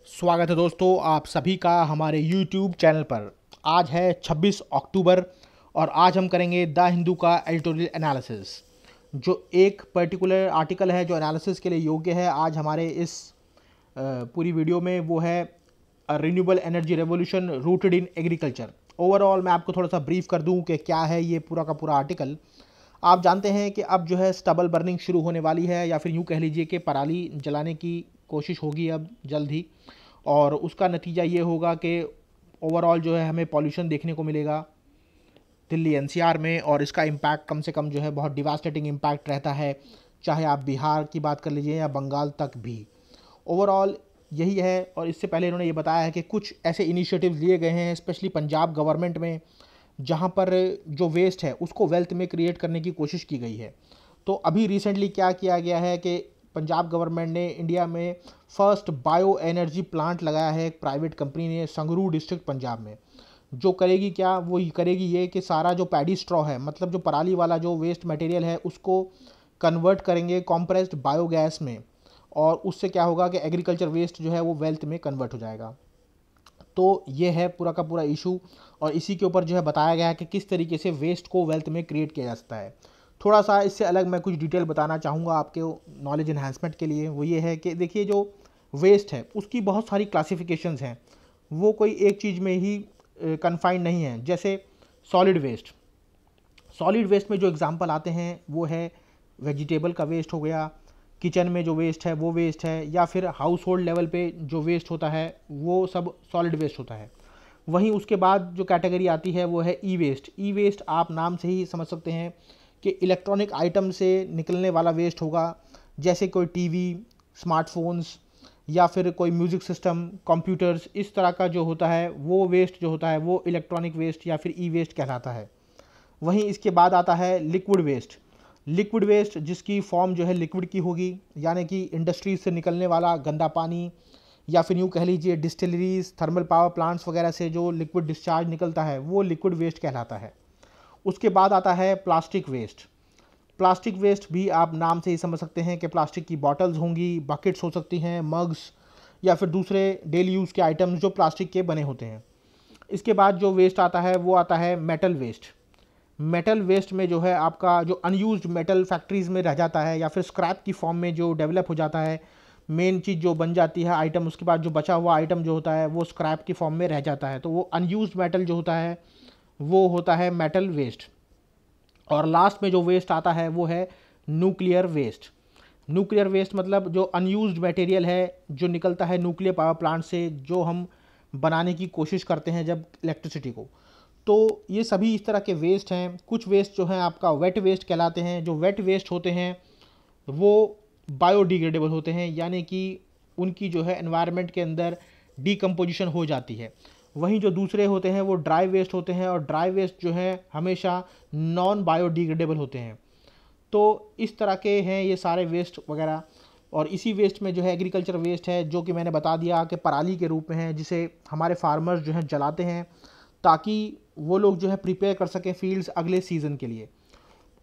स्वागत है दोस्तों आप सभी का हमारे YouTube चैनल पर। आज है 26 अक्टूबर और आज हम करेंगे द हिंदू का एडिटोरियल एनालिसिस। जो एक पर्टिकुलर आर्टिकल है जो एनालिसिस के लिए योग्य है आज हमारे इस पूरी वीडियो में, वो है renewable energy revolution rooted in agriculture. Overall मैं आपको थोड़ा सा ब्रीफ कर दूं कि क्या है ये पूरा का पूरा आर्टिकल। आप जानते हैं कि अब जो है स्टबल बर्निंग शुरू होने वाली है, या फिर यूँ कह लीजिए कि पराली जलाने की कोशिश होगी अब जल्द ही, और उसका नतीजा ये होगा कि ओवरऑल जो है हमें पॉल्यूशन देखने को मिलेगा दिल्ली एनसीआर में, और इसका इम्पैक्ट कम से कम जो है बहुत डिवास्टेटिंग इम्पैक्ट रहता है, चाहे आप बिहार की बात कर लीजिए या बंगाल तक भी। ओवरऑल यही है। और इससे पहले इन्होंने ये बताया है कि कुछ ऐसे इनिशिएटिव्स लिए गए हैं स्पेशली पंजाब गवर्नमेंट में, जहाँ पर जो वेस्ट है उसको वेल्थ में क्रिएट करने की कोशिश की गई है। तो अभी रिसेंटली क्या किया गया है कि पंजाब गवर्नमेंट ने इंडिया में फर्स्ट बायो एनर्जी प्लांट लगाया है एक प्राइवेट कंपनी ने संगरूर डिस्ट्रिक्ट पंजाब में। जो करेगी क्या, वो करेगी ये कि सारा जो पैडी स्ट्रॉ है, मतलब जो पराली वाला जो वेस्ट मटेरियल है, उसको कन्वर्ट करेंगे कॉम्प्रेस्ड बायोगैस में, और उससे क्या होगा कि एग्रीकल्चर वेस्ट जो है वो वेल्थ में कन्वर्ट हो जाएगा। तो ये है पूरा का पूरा इशू, और इसी के ऊपर जो है बताया गया है कि किस तरीके से वेस्ट को वेल्थ में क्रिएट किया जा सकता है। थोड़ा सा इससे अलग मैं कुछ डिटेल बताना चाहूँगा आपके नॉलेज इन्हांसमेंट के लिए। वो ये है कि देखिए, जो वेस्ट है उसकी बहुत सारी क्लासिफिकेशंस हैं, वो कोई एक चीज़ में ही कन्फाइंड नहीं है। जैसे सॉलिड वेस्ट, सॉलिड वेस्ट में जो एग्जांपल आते हैं वो है वेजिटेबल का वेस्ट हो गया, किचन में जो वेस्ट है वो वेस्ट है, या फिर हाउस होल्ड लेवल पे जो वेस्ट होता है वो सब सॉलिड वेस्ट होता है। वहीं उसके बाद जो कैटेगरी आती है वो है ई वेस्ट। ई वेस्ट आप नाम से ही समझ सकते हैं कि इलेक्ट्रॉनिक आइटम से निकलने वाला वेस्ट होगा, जैसे कोई टीवी, स्मार्टफोन्स, या फिर कोई म्यूज़िक सिस्टम, कंप्यूटर्स, इस तरह का जो होता है वो वेस्ट जो होता है वो इलेक्ट्रॉनिक वेस्ट या फिर ई वेस्ट कहलाता है। वहीं इसके बाद आता है लिक्विड वेस्ट। लिक्विड वेस्ट जिसकी फॉर्म जो है लिक्विड की होगी, यानी कि इंडस्ट्रीज से निकलने वाला गंदा पानी, या फिर यूँ कह लीजिए डिस्टिलरीज, थर्मल पावर प्लांट्स वगैरह से जो लिक्विड डिस्चार्ज निकलता है वो लिक्विड वेस्ट कहलाता है। उसके बाद आता है प्लास्टिक वेस्ट। प्लास्टिक वेस्ट भी आप नाम से ही समझ सकते हैं कि प्लास्टिक की बॉटल्स होंगी, बकेट्स हो सकती हैं, मग्स, या फिर दूसरे डेली यूज़ के आइटम्स जो प्लास्टिक के बने होते हैं। इसके बाद जो वेस्ट आता है वो आता है मेटल वेस्ट। मेटल वेस्ट में जो है आपका जो अनयूज्ड मेटल फैक्ट्रीज़ में रह जाता है, या फिर स्क्रैप की फॉर्म में जो डेवलप हो जाता है, मेन चीज़ जो बन जाती है आइटम, उसके बाद जो बचा हुआ आइटम जो होता है वो स्क्रैप की फॉर्म में रह जाता है, तो वो अनयूज्ड मेटल जो होता है वो होता है मेटल वेस्ट। और लास्ट में जो वेस्ट आता है वो है न्यूक्लियर वेस्ट। न्यूक्लियर वेस्ट मतलब जो अनयूज्ड मटेरियल है जो निकलता है न्यूक्लियर पावर प्लांट से, जो हम बनाने की कोशिश करते हैं जब इलेक्ट्रिसिटी को। तो ये सभी इस तरह के वेस्ट हैं। कुछ वेस्ट जो हैं आपका वेट वेस्ट कहलाते हैं। जो वेट वेस्ट होते हैं वो बायोडिग्रेडेबल होते हैं, यानी कि उनकी जो है एनवायरनमेंट के अंदर डीकम्पोजिशन हो जाती है। वहीं जो दूसरे होते हैं वो ड्राई वेस्ट होते हैं, और ड्राई वेस्ट जो है हमेशा नॉन बायोडिग्रेडेबल होते हैं। तो इस तरह के हैं ये सारे वेस्ट वगैरह। और इसी वेस्ट में जो है एग्रीकल्चर वेस्ट है, जो कि मैंने बता दिया कि पराली के रूप में है, जिसे हमारे फार्मर्स जो हैं जलाते हैं ताकि वो लोग जो है प्रिपेयर कर सकें फील्ड्स अगले सीज़न के लिए।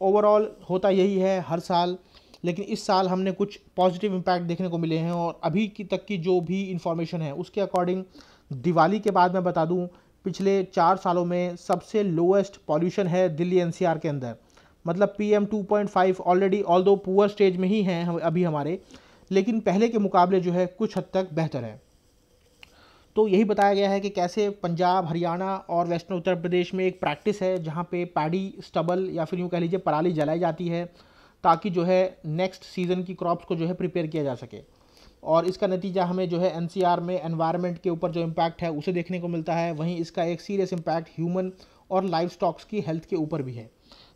ओवरऑल होता यही है हर साल, लेकिन इस साल हमने कुछ पॉजिटिव इम्पैक्ट देखने को मिले हैं। और अभी की तक की जो भी इंफॉर्मेशन है उसके अकॉर्डिंग, दिवाली के बाद मैं बता दूं, पिछले 4 सालों में सबसे लोएस्ट पॉल्यूशन है दिल्ली एनसीआर के अंदर। मतलब PM 2.5 already although poor stage में ही हैं अभी हमारे, लेकिन पहले के मुकाबले जो है कुछ हद तक बेहतर है। तो यही बताया गया है कि कैसे पंजाब, हरियाणा और वेस्टर्न उत्तर प्रदेश में एक प्रैक्टिस है जहाँ पे पैडी स्टबल या फिर यूँ कह लीजिए पराली जलाई जाती है, ताकि जो है नेक्स्ट सीज़न की क्रॉप्स को जो है प्रिपेयर किया जा सके। और इसका नतीजा हमें जो है एनसीआर में एनवायरनमेंट के ऊपर जो इम्पैक्ट है उसे देखने को मिलता है। वहीं इसका एक सीरियस इम्पैक्ट ह्यूमन और लाइफ स्टॉक्स की हेल्थ के ऊपर भी है।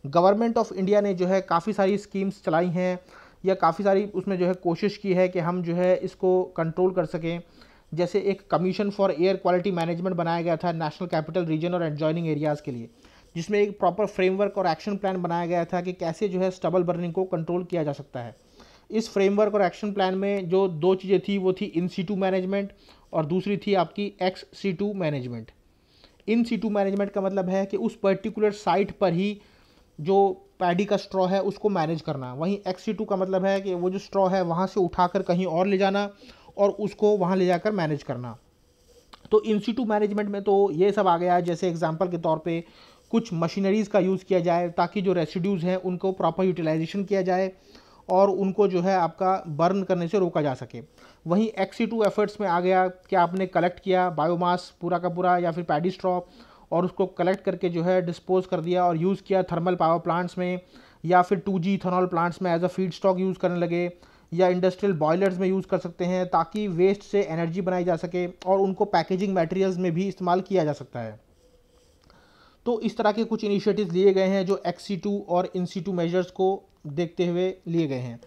गवर्नमेंट ऑफ इंडिया ने जो है काफ़ी सारी स्कीम्स चलाई हैं, या काफ़ी सारी उसमें जो है कोशिश की है कि हम जो है इसको कंट्रोल कर सकें। जैसे एक commission for air quality management बनाया गया था नेशनल कैपिटल रीजन और एडजॉइनिंग एरियाज़ के लिए, जिसमें एक प्रॉपर फ्रेमवर्क और एक्शन प्लान बनाया गया था कि कैसे जो है स्टबल बर्निंग को कंट्रोल किया जा सकता है। इस फ्रेमवर्क और एक्शन प्लान में जो 2 चीज़ें थी वो थी इन सीटू मैनेजमेंट, और दूसरी थी आपकी ex situ management. In situ management का मतलब है कि उस पर्टिकुलर साइट पर ही जो पैडी का स्ट्रॉ है उसको मैनेज करना। वहीं एक्स सीटू का मतलब है कि वो जो स्ट्रॉ है वहाँ से उठाकर कहीं और ले जाना और उसको वहाँ ले जाकर मैनेज करना। तो इन सिटू मैनेजमेंट में तो ये सब आ गया है। जैसे एग्जांपल के तौर पे कुछ मशीनरीज़ का यूज़ किया जाए ताकि जो रेसिड्यूज़ हैं उनको प्रॉपर यूटिलाइजेशन किया जाए और उनको जो है आपका बर्न करने से रोका जा सके। वहीं एक्सी टू एफर्ट्स में आ गया कि आपने कलेक्ट किया बायोमास पूरा का पूरा या फिर पैडी स्ट्रॉ और उसको कलेक्ट करके जो है डिस्पोज कर दिया और यूज़ किया थर्मल पावर प्लांट्स में या फिर 2G इथेनॉल प्लांट्स में as a feed stock use करने लगे या इंडस्ट्रियल बॉयलर्स में यूज़ कर सकते हैं ताकि वेस्ट से एनर्जी बनाई जा सके और उनको पैकेजिंग मटेरियल्स में भी इस्तेमाल किया जा सकता है। तो इस तरह के कुछ इनिशिएटिव्स लिए गए हैं जो एक्सी2 और इन-सिटू मेजर्स को देखते हुए लिए गए हैं।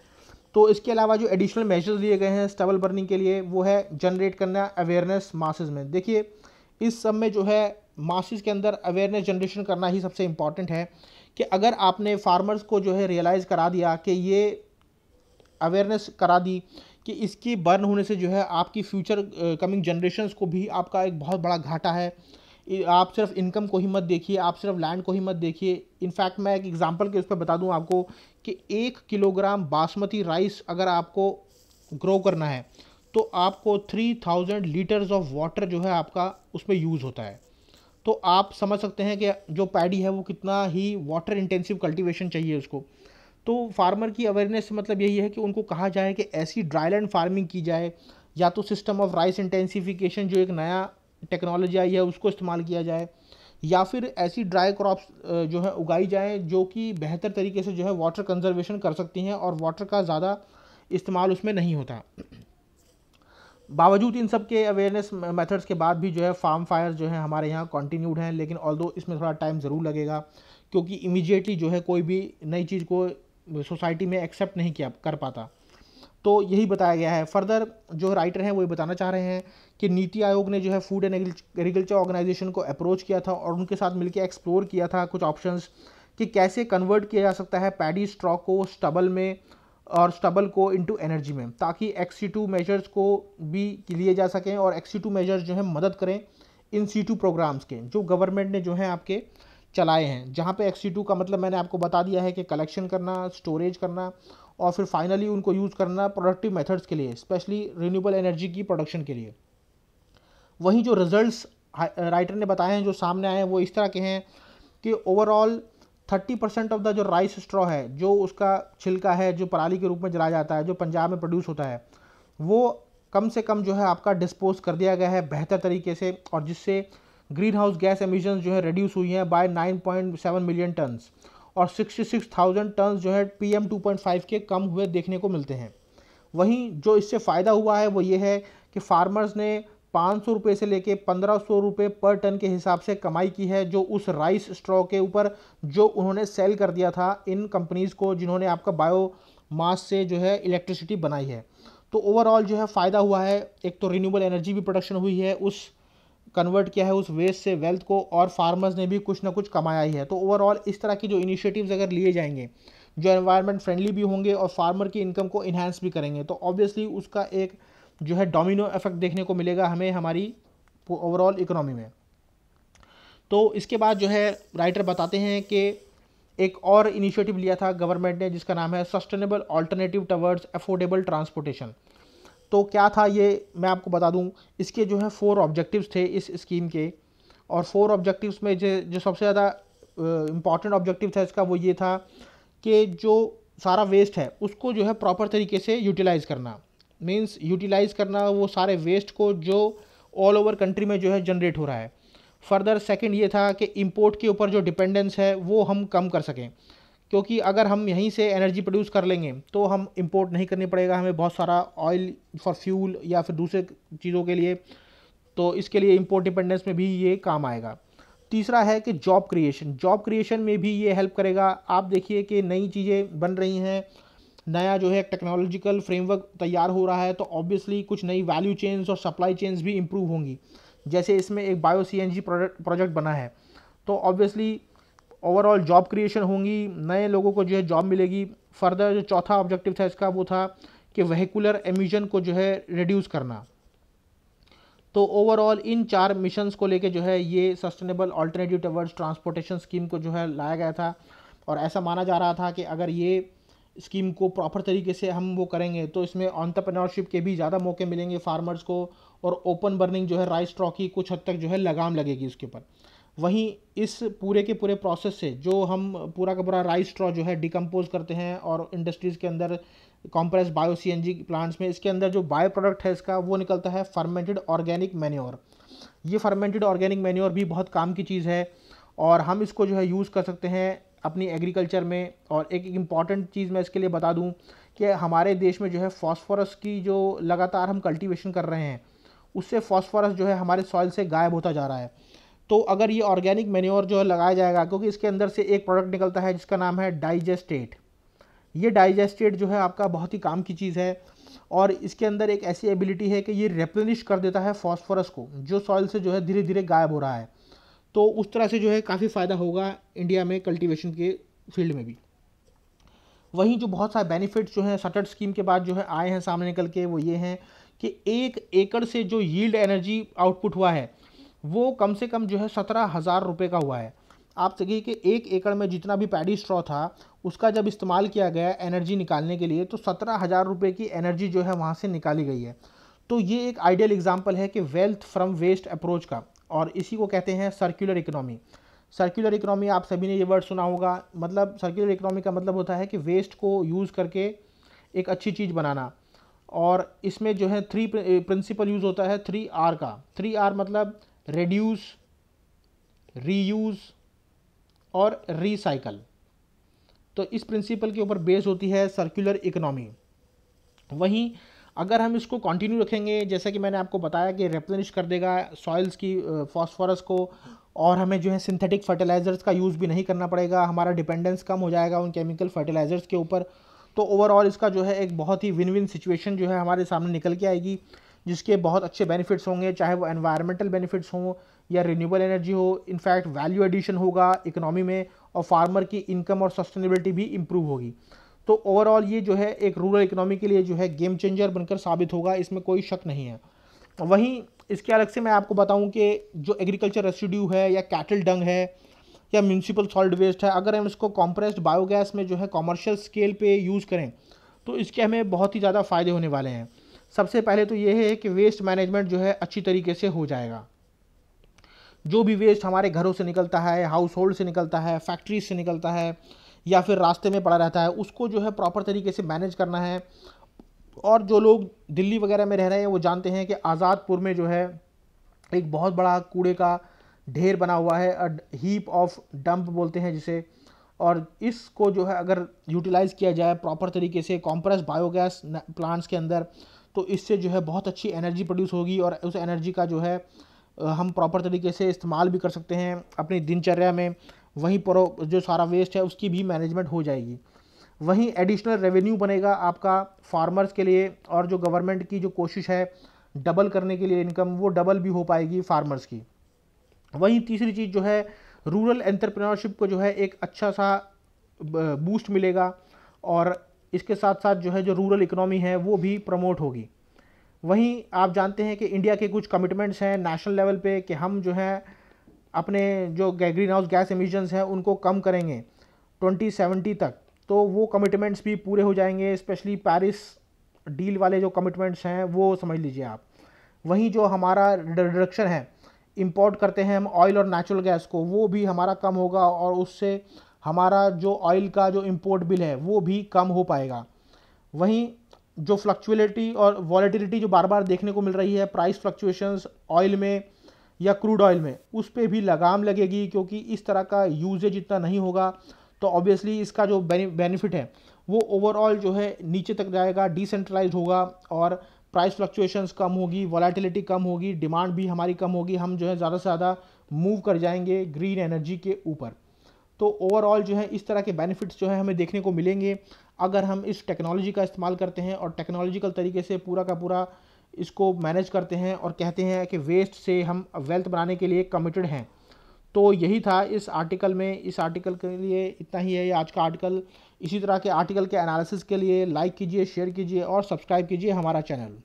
तो इसके अलावा जो एडिशनल मेजर्स लिए गए हैं स्टबल बर्निंग के लिए वो है जनरेट करना अवेयरनेस मासेस में। देखिए इस सब में जो है मासेस के अंदर अवेयरनेस जनरेशन करना ही सबसे इम्पॉर्टेंट है कि अगर आपने फार्मर्स को जो है रियलाइज़ करा दिया कि ये अवेयरनेस करा दी कि इसकी बर्न होने से जो है आपकी फ्यूचर कमिंग जनरेशन्स को भी आपका एक बहुत बड़ा घाटा है। आप सिर्फ इनकम को ही मत देखिए, आप सिर्फ लैंड को ही मत देखिए। इनफैक्ट मैं एक एग्जांपल के उस पर बता दूं आपको कि 1 किलोग्राम बासमती राइस अगर आपको ग्रो करना है तो आपको 3000 लीटर्स ऑफ वाटर जो है आपका उसमें यूज़ होता है। तो आप समझ सकते हैं कि जो पैडी है वो कितना ही वाटर इंटेंसिव कल्टीवेशन चाहिए उसको। तो फार्मर की अवेयरनेस से मतलब यही है कि उनको कहा जाए कि ऐसी ड्राईलैंड फार्मिंग की जाए या तो सिस्टम ऑफ राइस इंटेंसिफिकेशन जो एक नया टेक्नोलॉजी आई है उसको इस्तेमाल किया जाए या फिर ऐसी ड्राई क्रॉप्स जो है उगाई जाए जो कि बेहतर तरीके से जो है वाटर कंजर्वेशन कर सकती हैं और वाटर का ज़्यादा इस्तेमाल उसमें नहीं होता। बावजूद इन सब के अवेयरनेस मेथड्स के बाद भी जो है फार्म फायर जो है हमारे यहाँ कंटिन्यूड हैं, लेकिन ऑल्दो इसमें थोड़ा टाइम ज़रूर लगेगा क्योंकि इमीडिएटली जो है कोई भी नई चीज़ को सोसाइटी में एक्सेप्ट नहीं किया कर पाता। तो यही बताया गया है। फर्दर जो राइटर हैं वो ये बताना चाह रहे हैं कि नीति आयोग ने जो है फूड एंड एग्रीकल्चर ऑर्गेनाइजेशन को अप्रोच किया था और उनके साथ मिलकर एक्सप्लोर किया था कुछ ऑप्शंस कि कैसे कन्वर्ट किया जा सकता है पैडी स्ट्रॉ को स्टबल में और स्टबल को इनटू एनर्जी में ताकि एक्सी2 मेजर्स को भी लिए जा सकें और एक्सी2 मेजर्स जो है मदद करें इन सीटू प्रोग्राम्स के जो गवर्नमेंट ने जो है आपके चलाए हैं, जहाँ पे एक्सी2 का मतलब मैंने आपको बता दिया है कि कलेक्शन करना, स्टोरेज करना और फिर फाइनली उनको यूज़ करना प्रोडक्टिव मेथड्स के लिए, स्पेशली रिन्यूएबल एनर्जी की प्रोडक्शन के लिए। वहीं जो रिजल्ट्स राइटर ने बताए हैं जो सामने आए हैं वो इस तरह के हैं कि ओवरऑल 30% ऑफ द जो राइस स्ट्रॉ है, जो उसका छिलका है जो पराली के रूप में जलाया जाता है, जो पंजाब में प्रोड्यूस होता है, वो कम से कम जो है आपका डिस्पोज कर दिया गया है बेहतर तरीके से और जिससे ग्रीन हाउस गैस एमिशंस जो है रिड्यूस हुई हैं बाय 9.7 मिलियन टन्स और 66,000 टन्स जो है PM 2.5 के कम हुए देखने को मिलते हैं। वहीं जो इससे फ़ायदा हुआ है वो ये है कि फार्मर्स ने 500 रुपये से लेके 1500 रुपये पर टन के हिसाब से कमाई की है जो उस राइस स्ट्रॉ के ऊपर जो उन्होंने सेल कर दिया था इन कंपनीज़ को जिन्होंने आपका बायो मास से जो है इलेक्ट्रिसिटी बनाई है। तो ओवरऑल जो है फ़ायदा हुआ है, एक तो रिन्यूएबल एनर्जी भी प्रोडक्शन हुई है, उस कन्वर्ट किया है उस वेस्ट से वेल्थ को और फार्मर्स ने भी कुछ ना कुछ कमाया ही है। तो ओवरऑल इस तरह की जो इनिशिएटिव्स अगर लिए जाएंगे जो एनवायरनमेंट फ्रेंडली भी होंगे और फार्मर की इनकम को इन्हांस भी करेंगे तो ऑब्वियसली उसका एक जो है डोमिनो इफेक्ट देखने को मिलेगा हमें हमारी ओवरऑल इकोनॉमी में। तो इसके बाद जो है राइटर बताते हैं कि एक और इनिशिएटिव लिया था गवर्नमेंट ने जिसका नाम है sustainable alternative towards affordable transportation. तो क्या था ये मैं आपको बता दूं, इसके जो है 4 ऑब्जेक्टिव्स थे इस स्कीम के और 4 ऑब्जेक्टिव्स में जो सबसे ज़्यादा इम्पॉर्टेंट ऑब्जेक्टिव था इसका वो ये था कि जो सारा वेस्ट है उसको जो है प्रॉपर तरीके से यूटिलाइज़ करना, मींस यूटिलाइज़ करना वो सारे वेस्ट को जो ऑल ओवर कंट्री में जो है जनरेट हो रहा है। फर्दर सेकंड ये था कि इंपोर्ट के ऊपर जो डिपेंडेंस है वो हम कम कर सकें क्योंकि अगर हम यहीं से एनर्जी प्रोड्यूस कर लेंगे तो हम इंपोर्ट नहीं करनी पड़ेगा हमें बहुत सारा ऑयल फॉर फ्यूल या फिर दूसरे चीज़ों के लिए, तो इसके लिए इंपोर्ट डिपेंडेंस में भी ये काम आएगा। तीसरा है कि जॉब क्रिएशन में भी ये हेल्प करेगा। आप देखिए कि नई चीज़ें बन रही हैं, नया जो है टेक्नोलॉजिकल फ्रेमवर्क तैयार हो रहा है तो ऑब्वियसली कुछ नई वैल्यू चेन्स और सप्लाई चेन्स भी इम्प्रूव होंगी। जैसे इसमें एक बायो CNG प्रोजेक्ट बना है तो ऑब्वियसली ओवरऑल जॉब क्रिएशन होंगी, नए लोगों को जो है जॉब मिलेगी। फर्दर जो चौथा ऑब्जेक्टिव था इसका वो था कि वेहिकुलर एमिशन को जो है रिड्यूस करना। तो ओवरऑल इन 4 मिशंस को लेके जो है ये sustainable alternative towards transportation scheme को जो है लाया गया था और ऐसा माना जा रहा था कि अगर ये स्कीम को प्रॉपर तरीके से हम वो करेंगे तो इसमें एंटरप्रेन्योरशिप के भी ज़्यादा मौके मिलेंगे फार्मर्स को, और ओपन बर्निंग जो है राइस स्ट्रॉ की कुछ हद तक जो है लगाम लगेगी उसके ऊपर। वहीं इस पूरे के पूरे प्रोसेस से जो हम पूरा का पूरा राइस स्ट्रॉ जो है डिकम्पोज करते हैं और इंडस्ट्रीज़ के अंदर कॉम्प्रेस बायो सीएनजी प्लांट्स में इसके अंदर जो बायो प्रोडक्ट है इसका वो निकलता है फर्मेंटेड ऑर्गेनिक मैन्योर। ये फर्मेंटेड ऑर्गेनिक मैन्योर भी बहुत काम की चीज़ है और हम इसको जो है यूज़ कर सकते हैं अपनी एग्रीकल्चर में। और एक इम्पॉर्टेंट चीज़ मैं इसके लिए बता दूं कि हमारे देश में जो है फॉस्फोरस की जो लगातार हम कल्टीवेशन कर रहे हैं उससे फॉस्फोरस जो है हमारे सॉइल से गायब होता जा रहा है। तो अगर ये ऑर्गेनिक मैन्योर जो है लगाया जाएगा, क्योंकि इसके अंदर से एक प्रोडक्ट निकलता है जिसका नाम है डाइजेस्टेट। ये डाइजेस्टेट जो है आपका बहुत ही काम की चीज़ है और इसके अंदर एक ऐसी एबिलिटी है कि ये रेप्लेनिश कर देता है फॉस्फोरस को जो सॉइल से जो है धीरे धीरे गायब हो रहा है। तो उस तरह से जो है काफ़ी फ़ायदा होगा इंडिया में कल्टीवेशन के फील्ड में भी। वहीं जो बहुत सारे बेनिफिट्स जो हैं सटर्ड स्कीम के बाद जो है आए हैं सामने निकल के, वो ये हैं कि 1 एकड़ से जो यील्ड एनर्जी आउटपुट हुआ है वो कम से कम जो है 17,000 रुपये का हुआ है। आप देखिए कि 1 एकड़ में जितना भी पैडी स्ट्रॉ था उसका जब इस्तेमाल किया गया एनर्जी निकालने के लिए तो 17,000 रुपये की एनर्जी जो है वहाँ से निकाली गई है। तो ये एक आइडियल एग्जाम्पल है कि वेल्थ फ्रॉम वेस्ट अप्रोच का, और इसी को कहते हैं सर्कुलर इकोनॉमी। सर्कुलर इकोनॉमी आप सभी ने ये वर्ड सुना होगा। मतलब सर्कुलर इकोनॉमी का मतलब होता है कि वेस्ट को यूज़ करके एक अच्छी चीज़ बनाना। और इसमें जो है 3 प्रिंसिपल यूज़ होता है 3R का। 3R मतलब रेड्यूस, रीयूज़ और रिसाइकल। तो इस प्रिंसिपल के ऊपर बेस होती है सर्कुलर इकोनॉमी। वहीं अगर हम इसको कंटिन्यू रखेंगे, जैसा कि मैंने आपको बताया कि रिप्लेनिश कर देगा सॉइल्स की फॉस्फोरस को, और हमें जो है सिंथेटिक फर्टिलाइज़र्स का यूज़ भी नहीं करना पड़ेगा, हमारा डिपेंडेंस कम हो जाएगा उन केमिकल फर्टिलाइज़र्स के ऊपर। तो ओवरऑल इसका जो है एक बहुत ही विन विन सिचुएशन जो है हमारे सामने निकल के आएगी, जिसके बहुत अच्छे बेनिफिट्स होंगे, चाहे वो एनवायरमेंटल बेनिफिट्स हों या रिन्यूएबल एनर्जी हो। इनफैक्ट वैल्यू एडिशन होगा इकोनॉमी में और फार्मर की इनकम और सस्टेनेबिलिटी भी इम्प्रूव होगी। तो ओवरऑल ये जो है एक रूरल इकोनॉमी के लिए जो है गेम चेंजर बनकर साबित होगा, इसमें कोई शक नहीं है। वहीं इसके अलग से मैं आपको बताऊं कि जो एग्रीकल्चर रेसिड्यू है या कैटल डंग है या म्यूनसिपल सॉलिड वेस्ट है, अगर हम इसको कॉम्प्रेस्ड बायोगैस में जो है कॉमर्शियल स्केल पे यूज़ करें तो इसके हमें बहुत ही ज़्यादा फ़ायदे होने वाले हैं। सबसे पहले तो ये है कि वेस्ट मैनेजमेंट जो है अच्छी तरीके से हो जाएगा। जो भी वेस्ट हमारे घरों से निकलता है, हाउस होल्ड से निकलता है, फैक्ट्रीज से निकलता है या फिर रास्ते में पड़ा रहता है, उसको जो है प्रॉपर तरीके से मैनेज करना है। और जो लोग दिल्ली वगैरह में रह रहे हैं वो जानते हैं कि आज़ादपुर में जो है एक बहुत बड़ा कूड़े का ढेर बना हुआ है, हीप ऑफ डंप बोलते हैं जिसे। और इसको जो है अगर यूटिलाइज़ किया जाए प्रॉपर तरीके से कॉम्प्रेस बायोगैस प्लांट्स के अंदर, तो इससे जो है बहुत अच्छी एनर्जी प्रोड्यूस होगी और उस एनर्जी का जो है हम प्रॉपर तरीके से इस्तेमाल भी कर सकते हैं अपनी दिनचर्या में। वहीं पर जो सारा वेस्ट है उसकी भी मैनेजमेंट हो जाएगी। वहीं एडिशनल रेवेन्यू बनेगा आपका फार्मर्स के लिए, और जो गवर्नमेंट की जो कोशिश है डबल करने के लिए इनकम, वो डबल भी हो पाएगी फार्मर्स की। वहीं तीसरी चीज़ जो है रूरल एंटरप्रेन्योरशिप को जो है एक अच्छा सा बूस्ट मिलेगा, और इसके साथ साथ जो है जो रूरल इकोनॉमी है वो भी प्रमोट होगी। वहीं आप जानते हैं कि इंडिया के कुछ कमिटमेंट्स हैं नेशनल लेवल पे कि हम जो है अपने जो ग्रीन हाउस गैस एमिशंस हैं उनको कम करेंगे 2070 तक। तो वो कमिटमेंट्स भी पूरे हो जाएंगे, स्पेशली पेरिस डील वाले जो कमिटमेंट्स हैं वो समझ लीजिए आप। वहीं जो हमारा रिडक्शन है, इंपोर्ट करते हैं हम ऑयल और नेचुरल गैस को, वो भी हमारा कम होगा और उससे हमारा जो ऑयल का जो इंपोर्ट बिल है वो भी कम हो पाएगा। वहीं जो फ्लक्चुएलिटी और वॉलेटिलिटी जो बार बार देखने को मिल रही है, प्राइस फ्लक्चुएशंस ऑयल में या क्रूड ऑयल में, उस पर भी लगाम लगेगी, क्योंकि इस तरह का यूजेज इतना नहीं होगा। तो ऑब्वियसली इसका जो बेनिफिट है वो ओवरऑल जो है नीचे तक जाएगा, डिसेंट्रलाइज होगा और प्राइस फ्लक्चुएशंस कम होगी, वॉलेटिलिटी कम होगी, डिमांड भी हमारी कम होगी, हम जो है ज़्यादा से ज़्यादा मूव कर जाएंगे ग्रीन एनर्जी के ऊपर। तो ओवरऑल जो है इस तरह के बेनिफिट्स जो है हमें देखने को मिलेंगे अगर हम इस टेक्नोलॉजी का इस्तेमाल करते हैं और टेक्नोलॉजिकल तरीके से पूरा का पूरा इसको मैनेज करते हैं और कहते हैं कि वेस्ट से हम वेल्थ बनाने के लिए कमिटेड हैं। तो यही था इस आर्टिकल में। इस आर्टिकल के लिए इतना ही है ये आज का आर्टिकल। इसी तरह के आर्टिकल के एनालिसिस के लिए लाइक कीजिए, शेयर कीजिए और सब्सक्राइब कीजिए हमारा चैनल।